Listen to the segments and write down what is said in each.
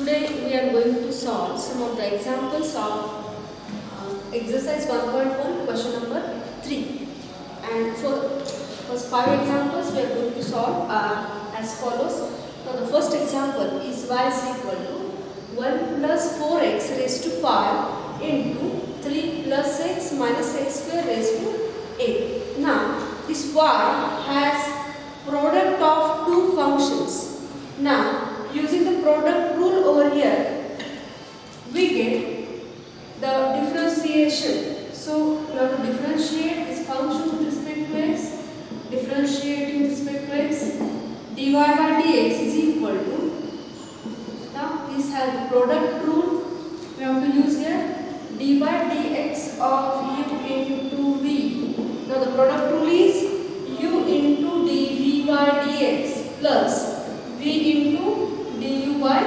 Today we are going to solve some of the examples of exercise 1.1 question number 3. And for first 5 examples we are going to solve as follows. Now the first example is y is equal to 1 plus 4x raised to 5 into 3 plus x minus x square raised to 8. Now this y has product of two functions. Now using the product rule over here, we get the differentiation. So we have to differentiate this function with respect to x, differentiating with respect to x, dy by dx is equal to, now this has the product rule, we have to use here d by dx of u into v. Now the product rule is u into dv by dx plus v into du by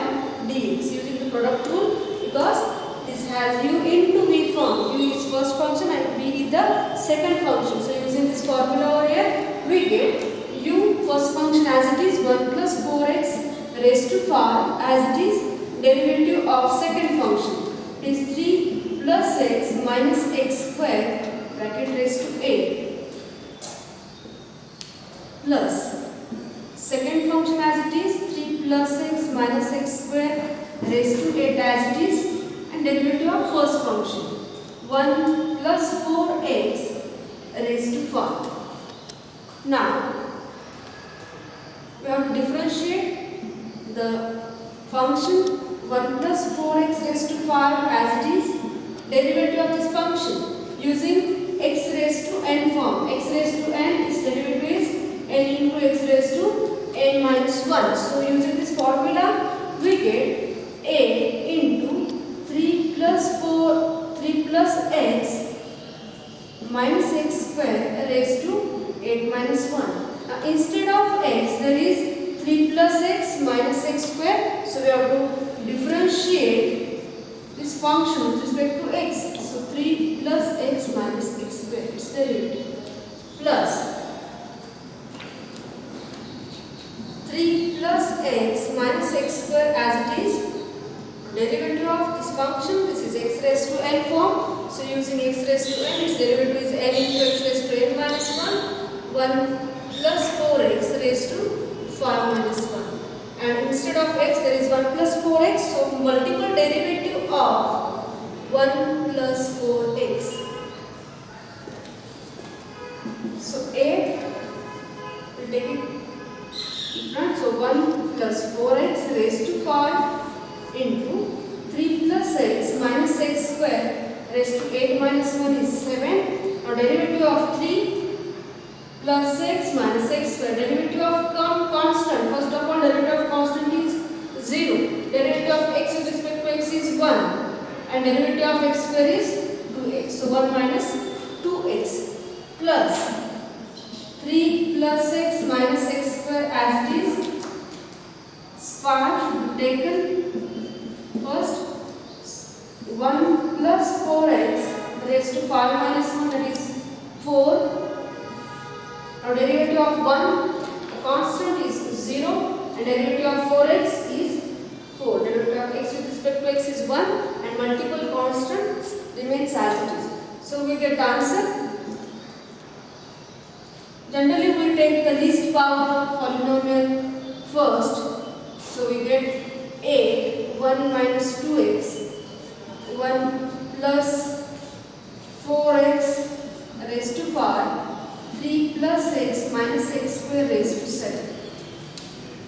dx, using the product rule, because this has u into v form. U is first function and v is the second function. So using this formula over here, we get u first function as it is 1 plus 4x raised to 5 as it is derivative of second function. It is 3 plus x minus x square bracket raised to 8 plus second function as it is 3 plus x minus x square raised to 8 as it is, and derivative of first function 1 plus 4x raised to 5. Now we have to differentiate the function 1 plus 4x raised to 5 as it is derivative of this function using x raised to n form. X raised to n, its derivative is n into x raised to n minus 1. So using this formula, we get a into 3 plus x minus x square raised to 8 minus 1. Now instead of x, there is 3 plus x minus x square. So we have to differentiate this function with respect to x. So 3 plus x minus x square, its derivative, plus 3 plus x minus x square as it is derivative of this function. This is x raised to n form. So using x raised to n, its derivative is n into x raised to n minus 1. 1 plus 4x raised to 5 minus 1. And instead of x, there is 1 plus 4x. So multiple derivative of 1 plus 4x. So 8, we will take it in front. So 1 plus 4x raised to 5 into 3 plus x minus x square raised to 8 minus 1 is 7. Now derivative of 3 plus x minus x square, derivative of constant. First of all, derivative of constant is 0. Derivative of x with respect to x is 1. And derivative of x square is 2x. So 1 minus 2x plus 3 plus x minus x square as it is. 5 should be taken. First 1 plus 4x raised to 5 minus 1, that is 4. Now derivative of 1, constant is 0, and derivative of 4x is 4. Derivative of x with respect to x is 1, and multiple constants remains as it is. So we get the answer. Generally we take the least power polynomial first. So we get 8, 1 minus 2x, 1 plus 4x raised to 5, 3 plus x minus x square raised to 7,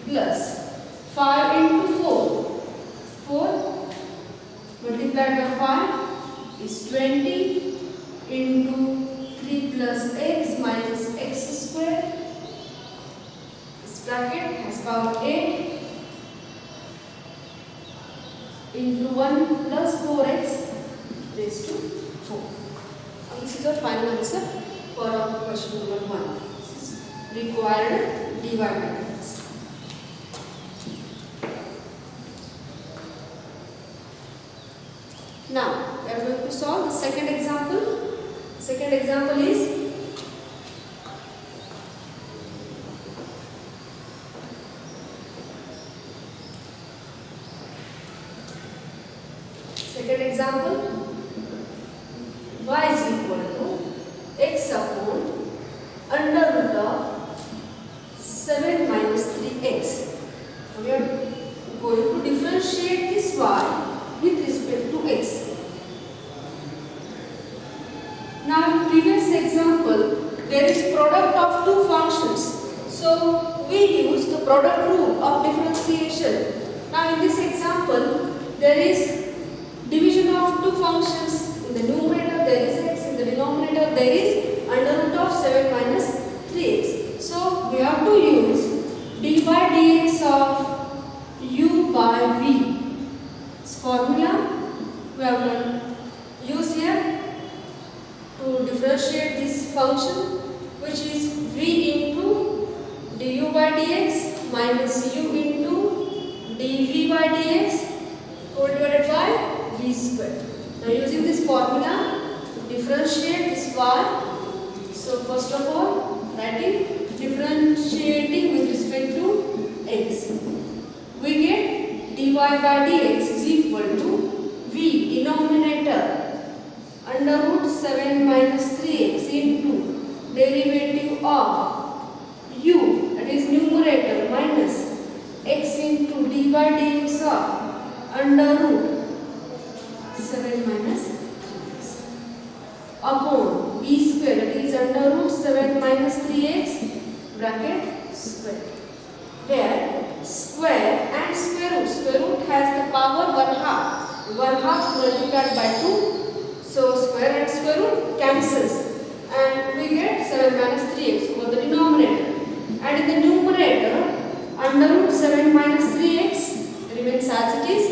plus 5 into 4, 4 multiplied by 5 is 20 into 3 plus x minus x square. This bracket has power 8 into 1 plus 4x raised to 4. This is our final answer for our question number 1. This is required dy by dx. Now we are going to solve the second example. Second example is Second example, y is equal to x upon under root of 7 minus 3x. We are going to differentiate this y with respect to x. Now in previous example, there is product of two functions. So we use the product rule of differentiation. Now in this example, there is division of two functions. In the numerator there is x, in the denominator there is under root of 7 minus 3x. So we have to use dy dx of u by v. This formula we have to use here to differentiate this function, which is v into du by dx minus u into dv by dx whole divided by v square. Now using this formula to differentiate this y. So first of all, writing differentiating with respect to x. We get dy by dx is equal to v denominator under root 7 minus 3x into derivative of u, that is numerator, minus x into dy dx of under root 7 minus 3x upon b square, that is under root 7 minus 3x bracket square, where square and square root has the power 1/2 multiplied by 2. So square and square root cancels and we get 7 minus 3x for the denominator. And in the numerator, under root 7 minus 3x remains as it is.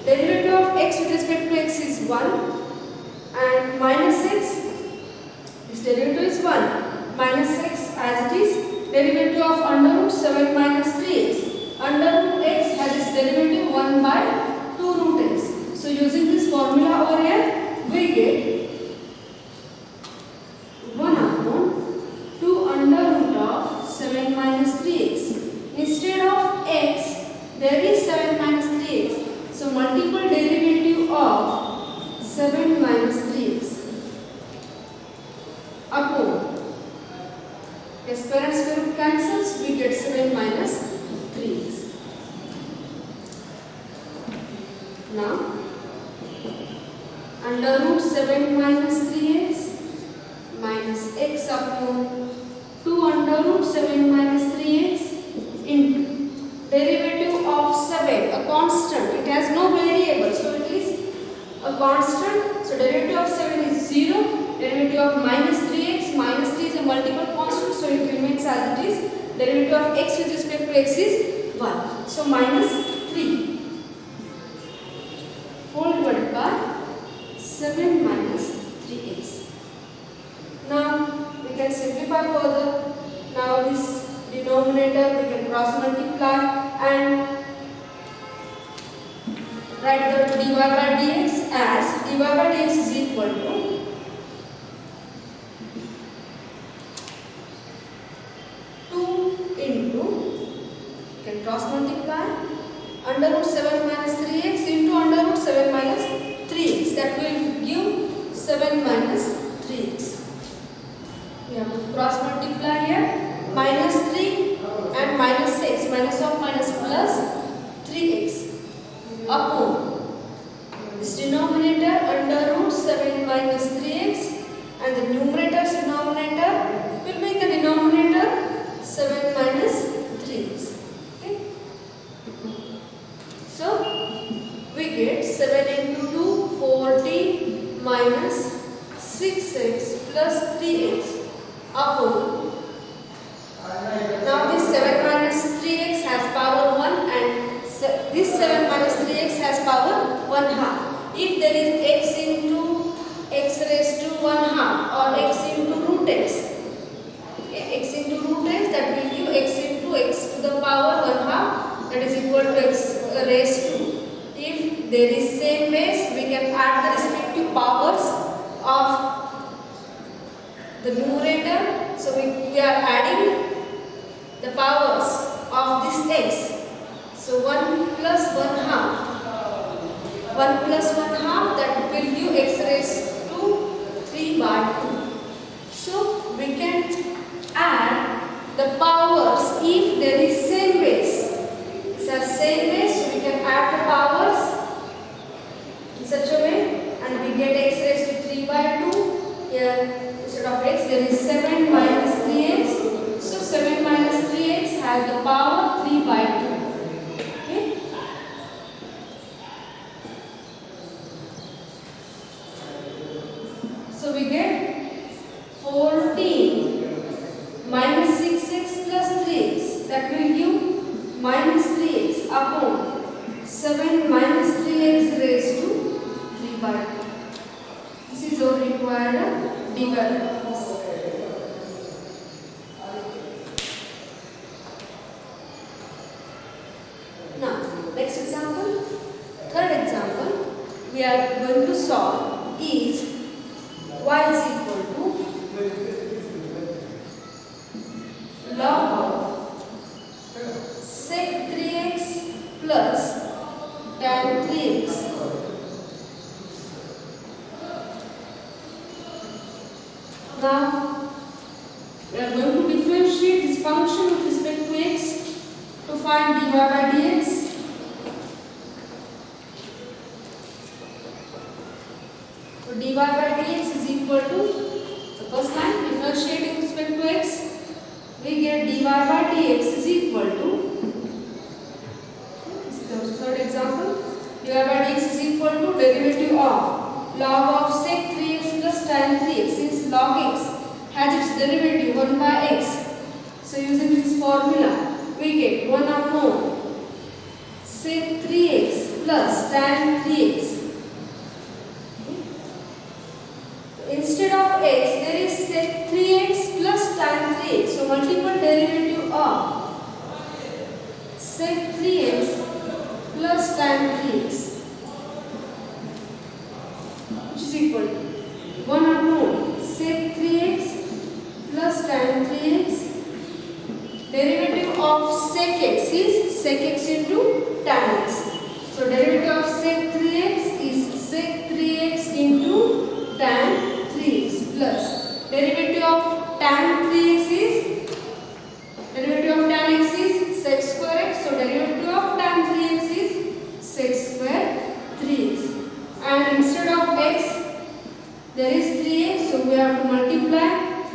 Derivative of x with respect to x is 1 and minus x, this derivative is 1. Minus x as it is. Derivative of under root 7 minus 3x. Under root x has its derivative 1 by 2 root x. So using this formula over here, we get 1 upon 2 under root of 7 minus 3x. Instead of x, there is 7 minus 3x. So multiple derivative of 7 minus 3x upon the square and square root cancels, we get 7 minus 3x. Now under root 7 minus 3x minus x upon 2 under root 7 minus 3x into derivative of 7, a constant. It has no variable, so it is a constant. So derivative of 7 is 0. Derivative of minus 3x, minus 3 is a multiple constant, so it remains as it is. Derivative of x with respect to x is 1. So minus 3 whole divided by 7 minus 3x. Now we can simplify further. Now this denominator we can cross multiply and write the dy by dx as dy by dx is equal to 2 into, you can cross multiply, under root 7 minus 3x into under root 7 minus 3x. That will give 7 minus 3x. We have to cross multiply here. Minus 3 and minus 6. Minus of minus plus 3x upon this denominator under root 7 minus 3x and the numerator's denominator will make the denominator 7 minus 3x. Okay. So we get 7 into 2, 14 minus 6x plus 3x upon. Now this 7 minus 3x has power 1 and this 7 minus 3x has power 1/2. If there is x into x raised to 1/2 or x into root x, x into root x, that will give x into x to the power 1/2, that is equal to x raised to. If there is same base, we can add the respective powers of the numerator. So we are adding the powers of this x. So 1 plus 1/2. 1 plus 1/2, is 7 minus 3x. So 7 minus 3x has the power 3 by 2. Okay. So we get 14 minus 6x plus 3x. That will give minus 3x upon 7 minus 3x raised to 3 by 2. This is our required dividend. Now, next example, third example, we are going to solve is y is equal to log of sec 3x plus tan 3x. Now, we are going to differentiate this function with respect to x to find dy by dx. So dy by dx is equal to, the first line, differentiating with respect to x, we get dy by dx is equal to, this is the third example, dy by dx is equal to derivative of log of sec 3x plus tan 3x. Since log x has its derivative 1 by x, so using this formula, we get 1 upon sec 3x plus tan 3x. Instead of x, there is sec 3x plus tan 3x. So multiple derivative of sec 3x plus tan 3x, which is equal to 1 upon sec 3x plus tan 3x. Derivative of sec x is sec x into tan x. So derivative of sec 3x is sec 3x into tan 3x plus derivative of tan 3x is sec square x. So derivative of tan 3x is sec square 3x. And instead of x, there is 3x. So we have to multiply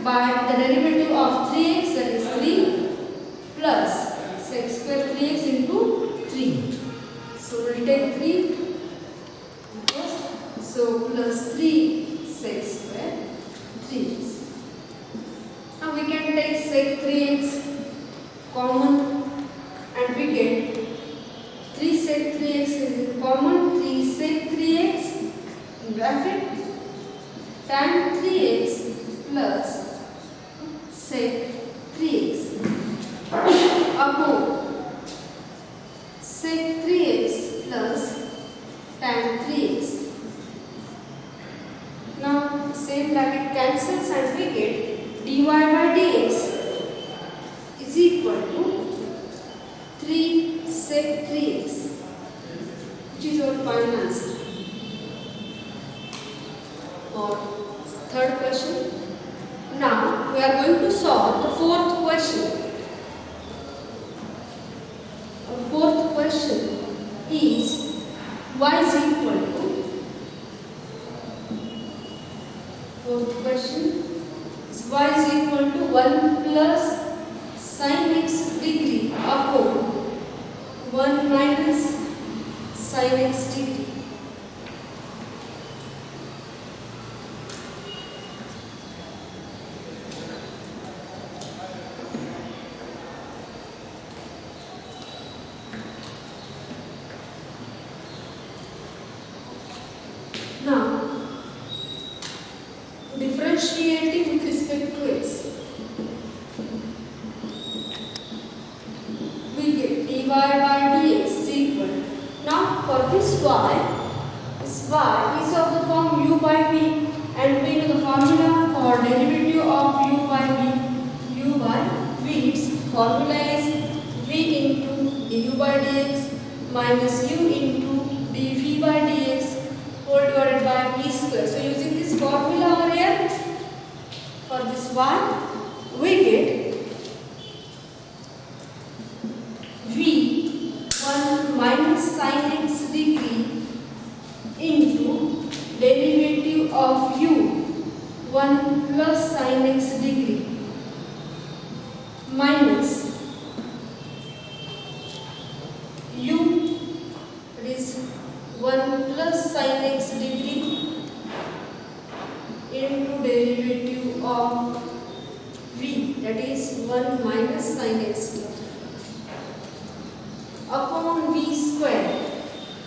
by the derivative of 3x, that is 3 plus sec square 3x into 3. So we will take 3 first. So plus 3 sec square 3x. Now we can take sec 3x common and we get 3 sec 3x is common, 3 sec 3x in bracket tan 3x plus sec 3x upon sec 3x plus tan 3x. Now same bracket cancels and we get dy by dx is equal to 3 sec 3x, which is our final answer. For third question. Now we are going to solve the fourth question. Our fourth question is y is equal to, fourth question is y is equal to 1 plus sin x degree upon 1 minus sin x degree. Now, differentiating with respect to x, we get dy by dx is equal. Now, for this y is of the form u by v, and we know the formula for derivative of u by v. Its formula is v into du by dx minus u into dv by dx whole divided by v square. So using this formula over here, for this y, we get v 1 minus sin x degree into derivative of u 1 plus sin x degree minus u, that is 1 plus sin x degree into derivative of v, that is 1 minus sin x degree, upon v square,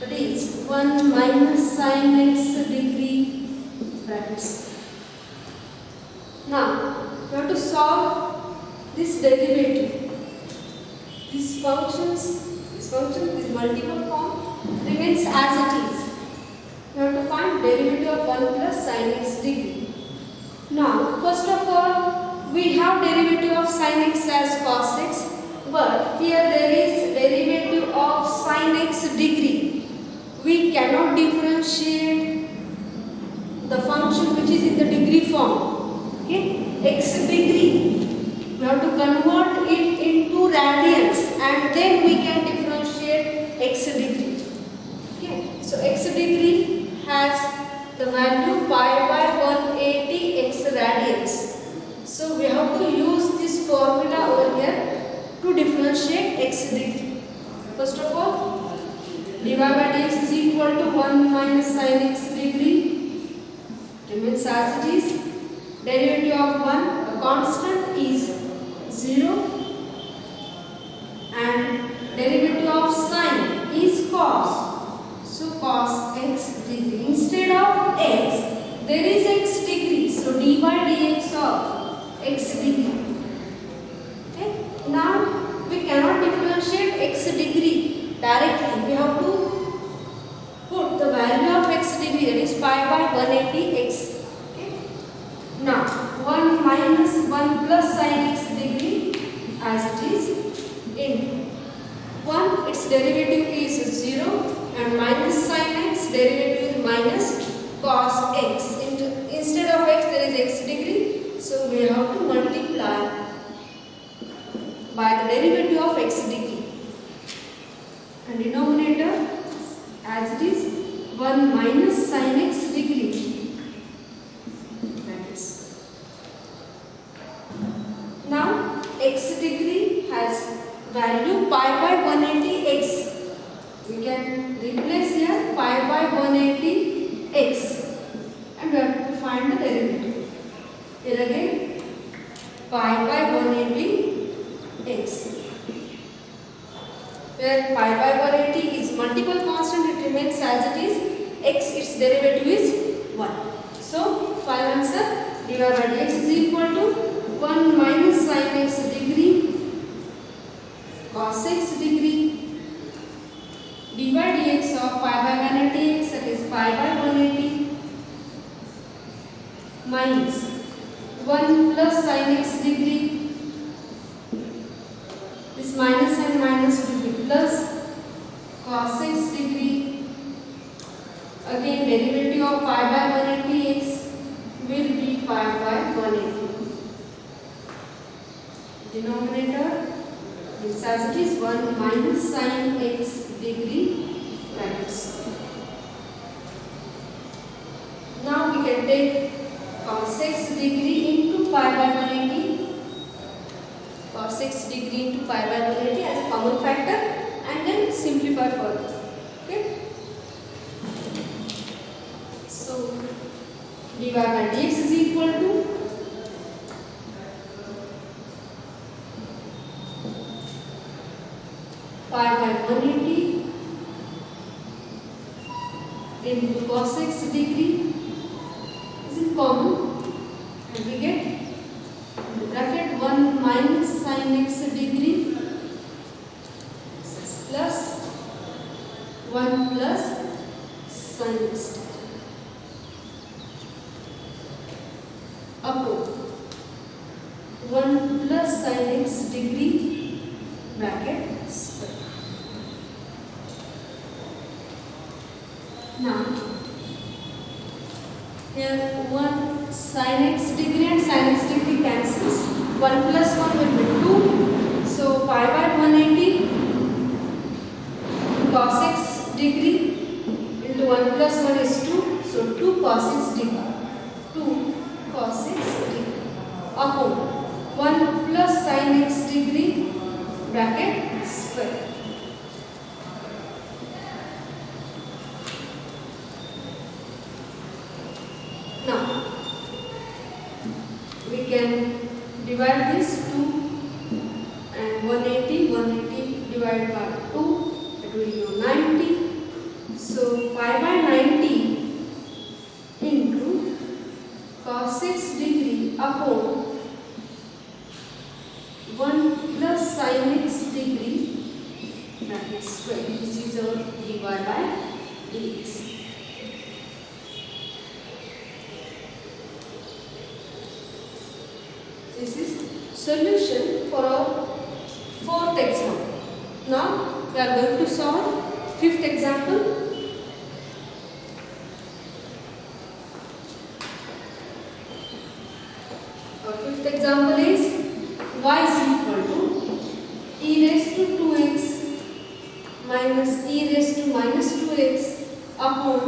that is 1 minus sin x degree brackets. Now we have to solve this derivative. This function, this multiple form remains as it is. We have to find derivative of 1 plus sin x degree. Now first of all, we have derivative of sin x as cos x, but here there is derivative of sin x degree. We cannot differentiate the function which is in the degree form. Okay, x degree, we have to convert it into radians and then we can differentiate x degree. Okay, so x degree has the value pi by 180 x radians. So we have to use this formula over here to differentiate x degree. First of all, dy by dx is equal to 1 minus sin x degree, remains as it is. Derivative of 1, a constant, is 0, and derivative of sine is cos. So cos x degree. Instead of x, there is x degree. So dy dx of x degree. Okay. Now we cannot differentiate x degree directly. We have to put the value of x degree, that is pi by 180 x. Now 1 minus 1 plus sin x degree as it is, into 1, its derivative is 0, and minus sin x derivative is minus cos x. Instead of x there is x degree, so we have to multiply by the derivative of x degree, and denominator as it is 1 minus sin x degree. Now x degree has value pi by 180 x. We can replace here pi by 180 x and we have to find the derivative. Here again pi by 180 x. Where pi by 180 is multiple constant, it remains as it is. X, its derivative is 1. So final answer, dy by dx is equal to 1 minus sin x degree cos x degree dy dx of pi by 180 x, that is pi by 180, minus 1 plus sin x degree, this minus and minus will be plus cos x degree, again derivative of pi by 180 x will be pi by 180. Denominator is as it is 1 minus sin x degree brackets. Now we can take cos x degree into pi by 180, cos x degree into pi by 180 as a common factor, and then simplify further. Okay. So dy by dx is equal to pi by 180 into cos x degree is in common, and we get bracket 1 minus sin x degree plus 1 plus sin x upon 1 plus sin x degree bracket square. Now here 1 sin x degree and sin x degree cancels. 1 plus 1 will be 2. So pi by 180 cos x degree into 1 plus 1 is 2. So 2 cos x degree. 2 cos x degree upon 1 plus sin x degree 180 divided by 2, it will give 90. So pi by 90 into cos 6 degree upon 1 plus sin x degree bracket square. This is our dy by dx. This is solution for our fourth example. Now we are going to solve fifth example. Our fifth example is y is equal to e raised to 2x minus e raised to minus 2x upon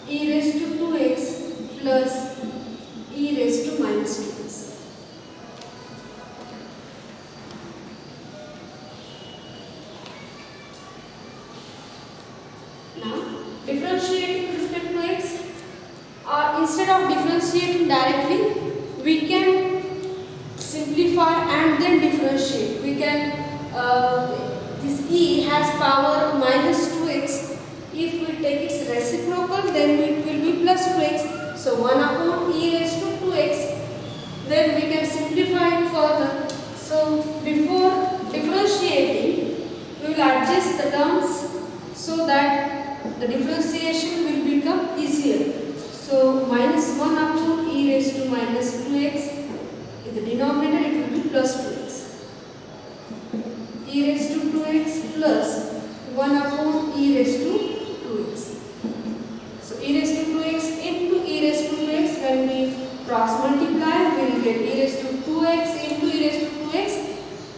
e raised to 2x plus e raised to minus 2x. Now, differentiating with respect to x, or instead of differentiating directly, we can simplify and then differentiate. We can, this e has power minus 2x. If we take its reciprocal, then it will be plus 2x. So 1 upon e raised to 2x. Then we can simplify it further. So before differentiating, we will adjust the terms so that the differentiation will become easier. So minus 1 upon e raised to minus 2x. In the denominator it will be plus 2x. E raised to 2x plus 1 upon e raised to 2x. So e raised to 2x into e raised to 2x, when we cross multiply we will get e raised to 2x into e raised to 2x,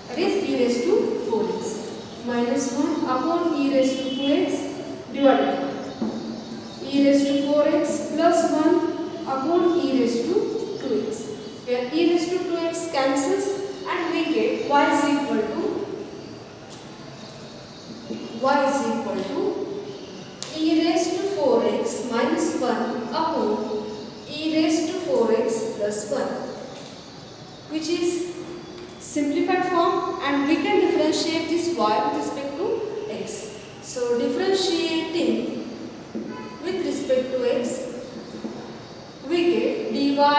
that is e raised to 4x. Minus 1 upon e raised to 2x divided by e raised to 4x plus 1 upon e raised to 2x. Where e raised to 2x cancels and we get y is equal to e raised to 4x minus 1 upon e raised to 4x plus 1, which is simplified form, and we can differentiate this y with respect to x. So differentiating with respect to x, we get dy by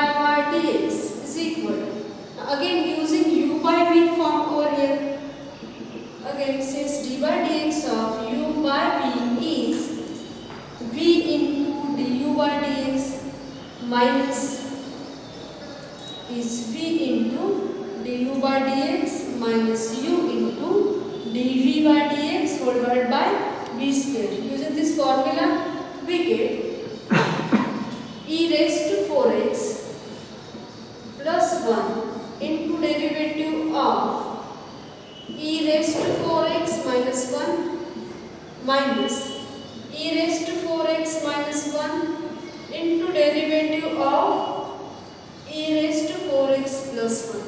dx is equal to, now again using u by v form over here, again since dy by dx of u by v is v into du by dx minus is v into du by dx minus u into dv by dx whole divided by v square. Using this formula we get e raised to 4x plus 1 into derivative of e raised to 4x minus 1 minus e raised to 4x minus 1 into derivative of e raised to 4x plus 1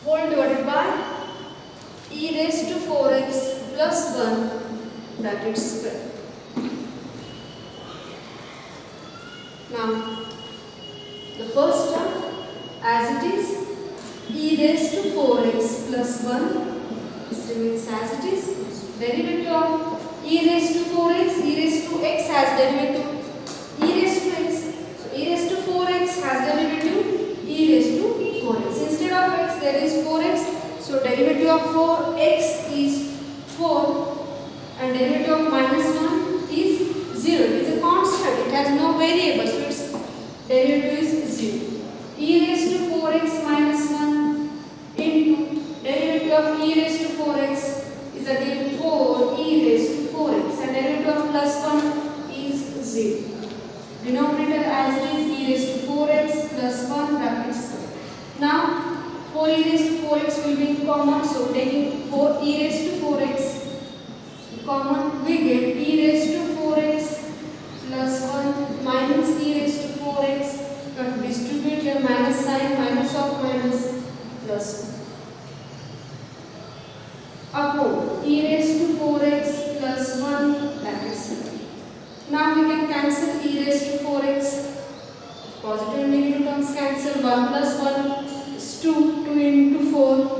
whole divided by e raised to 4x plus 1 bracket square. Now, the first term as it is, e raised to 4x plus 1, this remains as it is. Derivative of e raised to 4x, e raised to x has derivative e raised to x. So, e raised to 4x has derivative e raised to 4x. Instead of x there is 4x. So, derivative of 4x is 4 and derivative of minus 1 is 0. It is a constant, it has no variable, so its derivative is 0. E raised to 4x minus 1 into derivative of e raised to 4x is again 4 e raised to 4x, and derivative of plus 1 is 0. Denominator as it is e raised to 4x plus 1 brackets. Now 4 e raised to 4x will be common, so taking 4 e raised to 4x common, we get e raised to 4x plus 1 minus e raised to 4x. Now distribute your minus sign, minus of minus plus 1 upon e raised to 4x plus 1 brackets. Now we can cancel e raised to 4x. Positive and negative terms cancel. 1 plus 1 is 2. 2 into 4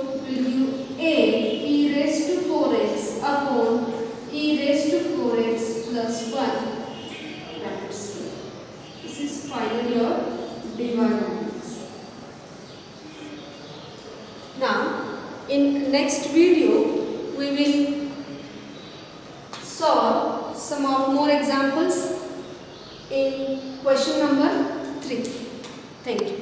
In next video, we will solve some of more examples in question number 3. Thank you.